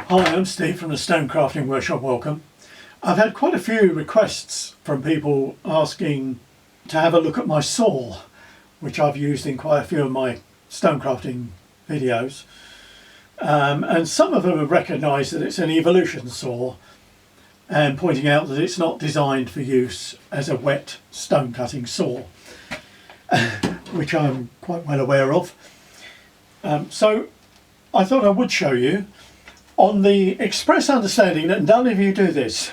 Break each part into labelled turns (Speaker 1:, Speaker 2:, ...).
Speaker 1: Hi, I'm Steve from the Stonecrafting Workshop. Welcome. I've had quite a few requests from people asking to have a look at my saw, which I've used in quite a few of my stonecrafting videos. And some of them have recognised that it's an evolution saw and pointing out that it's not designed for use as a wet stone cutting saw, which I'm quite well aware of. So I thought I would show you, on the express understanding that none of you do this.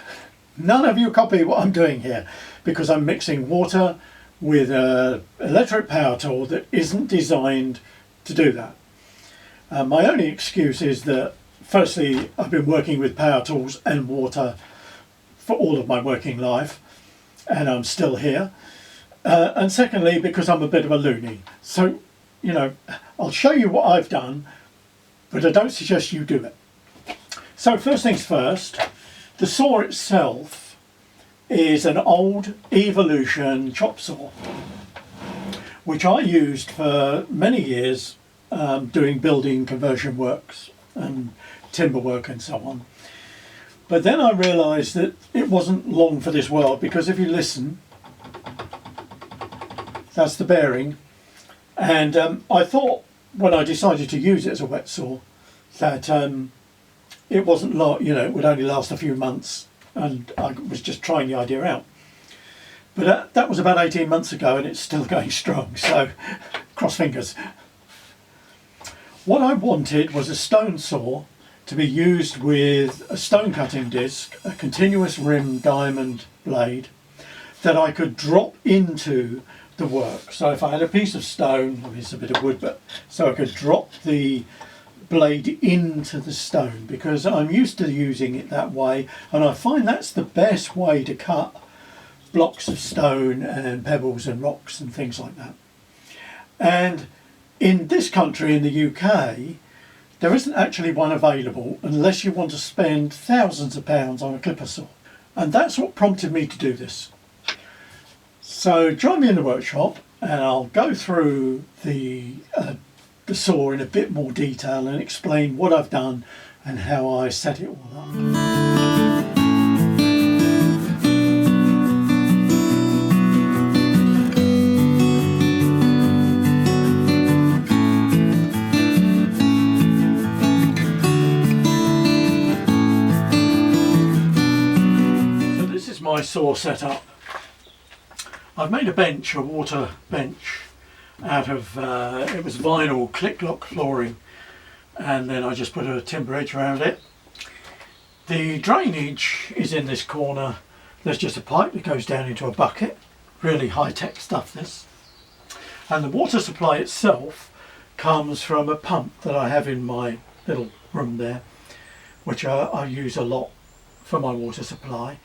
Speaker 1: None of you copy what I'm doing here, because I'm mixing water with an electric power tool that isn't designed to do that. My only excuse is that, firstly, I've been working with power tools and water for all of my working life, and I'm still here. And secondly, because I'm a bit of a loony. So, you know, I'll show you what I've done, but I don't suggest you do it. So first things first, the saw itself is an old Evolution chop saw, which I used for many years doing building conversion works and timber work and so on. But then I realised that it wasn't long for this world, because if you listen, that's the bearing. And I thought, when I decided to use it as a wet saw, that it wasn't long, you know, it would only last a few months, and I was just trying the idea out. But that was about 18 months ago, and it's still going strong, so cross fingers. What I wanted was a stone saw to be used with a stone cutting disc, a continuous rim diamond blade that I could drop into the work. So if I had a piece of stone, I mean, it's a bit of wood, but so I could drop the blade into the stone, because I'm used to using it that way, and I find that's the best way to cut blocks of stone and pebbles and rocks and things like that. And in this country, in the UK, there isn't actually one available unless you want to spend thousands of pounds on a clipper saw, and that's what prompted me to do this. So join me in the workshop and I'll go through the saw in a bit more detail and explain what I've done and how I set it all up. So this is my saw set up. I've made a bench, a water bench, out of, it was vinyl click-lock flooring, and then I just put a timber edge around it. The drainage is in this corner. There's just a pipe that goes down into a bucket, really high-tech stuff this. And the water supply itself comes from a pump that I have in my little room there, which I use a lot for my water supply.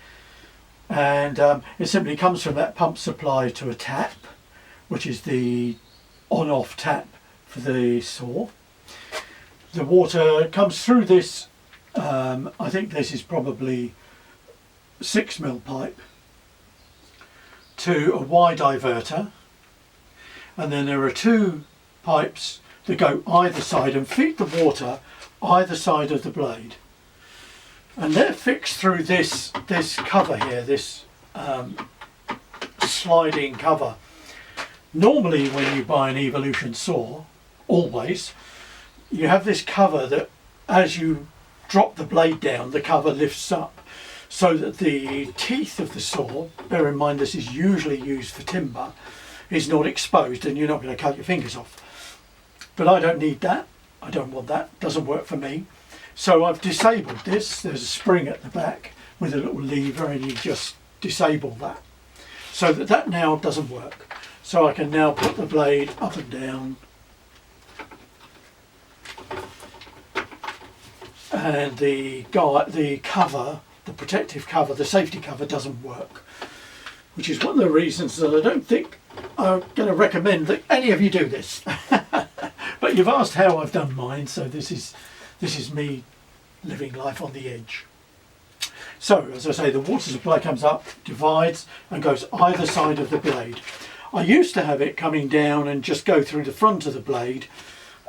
Speaker 1: And it simply comes from that pump supply to a tap, which is the on-off tap for the saw. The water comes through this, I think this is probably 6mm pipe, to a Y diverter, and then there are two pipes that go either side and feed the water either side of the blade. And they're fixed through this cover here, this sliding cover. Normally when you buy an Evolution saw, always, you have this cover that as you drop the blade down, the cover lifts up so that the teeth of the saw, bear in mind this is usually used for timber, is not exposed and you're not going to cut your fingers off. But I don't need that, I don't want that, doesn't work for me. So I've disabled this. There's a spring at the back with a little lever, and you just disable that so that now doesn't work. So I can now put the blade up and down, and the cover, the protective cover, the safety cover doesn't work, which is one of the reasons that I don't think I'm going to recommend that any of you do this. But you've asked how I've done mine, so this is me living life on the edge. So, as I say, the water supply comes up, divides, and goes either side of the blade. I used to have it coming down and just go through the front of the blade,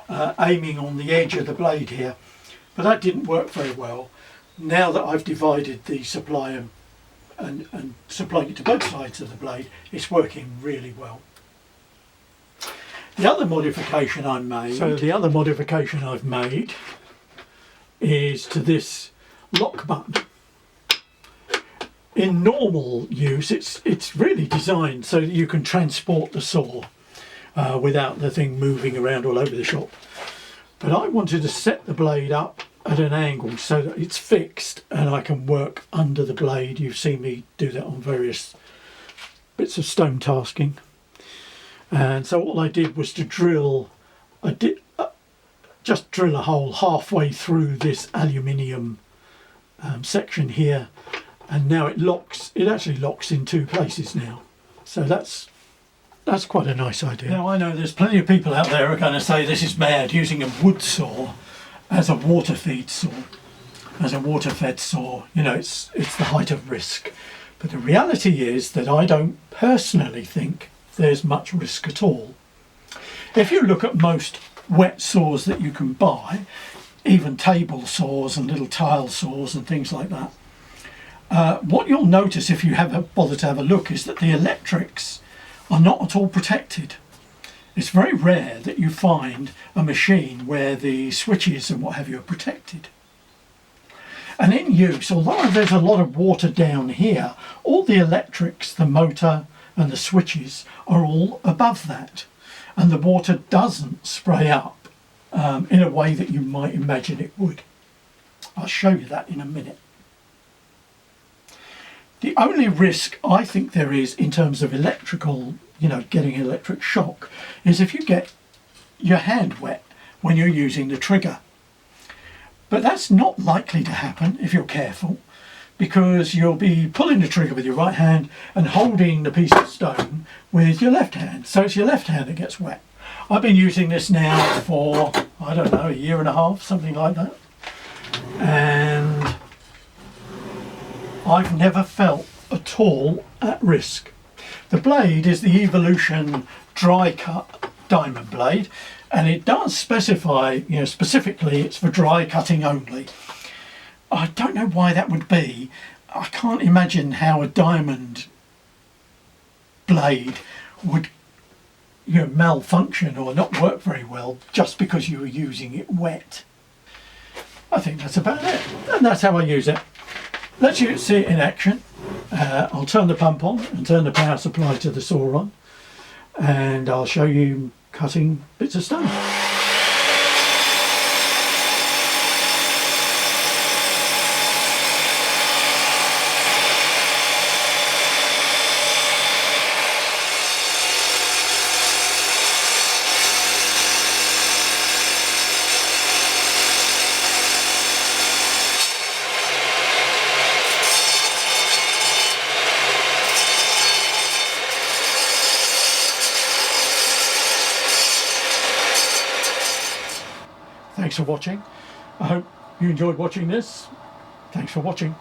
Speaker 1: aiming on the edge of the blade here. but that didn't work very well. Now that I've divided the supply and supplying it to both sides of the blade, it's working really well. The other modification I've made is to this lock button. In normal use, it's really designed so that you can transport the saw without the thing moving around all over the shop. But I wanted to set the blade up at an angle so that it's fixed and I can work under the blade. You've seen me do that on various bits of stone tasking. And so all I did was to just drill a hole halfway through this aluminium section here, and now it actually locks in two places now. So that's quite a nice idea. Now I know there's plenty of people out there who are going to say this is mad, using a wood saw as a water feed saw, as a water fed saw. You know, it's the height of risk. But the reality is that I don't personally think there's much risk at all. If you look at most wet saws that you can buy, even table saws and little tile saws and things like that, what you'll notice if you bother to have a look is that the electrics are not at all protected. It's very rare that you find a machine where the switches and what have you are protected. And in use, although there's a lot of water down here, all the electrics, the motor and the switches are all above that. And the water doesn't spray up in a way that you might imagine it would. I'll show you that in a minute. The only risk I think there is in terms of electrical, getting an electric shock, is if you get your hand wet when you're using the trigger. But that's not likely to happen if you're careful, because you'll be pulling the trigger with your right hand and holding the piece of stone with your left hand. So it's your left hand that gets wet. I've been using this now for, I don't know, a year and a half, something like that. And I've never felt at all at risk. The blade is the Evolution dry cut diamond blade, and it does specify, specifically it's for dry cutting only. I don't know why that would be. I can't imagine how a diamond blade would malfunction or not work very well just because you were using it wet. I think that's about it, and that's how I use it. Let's see it in action. I'll turn the pump on and turn the power supply to the saw on, and I'll show you cutting bits of stone. Thanks for watching. I hope you enjoyed watching this. Thanks for watching.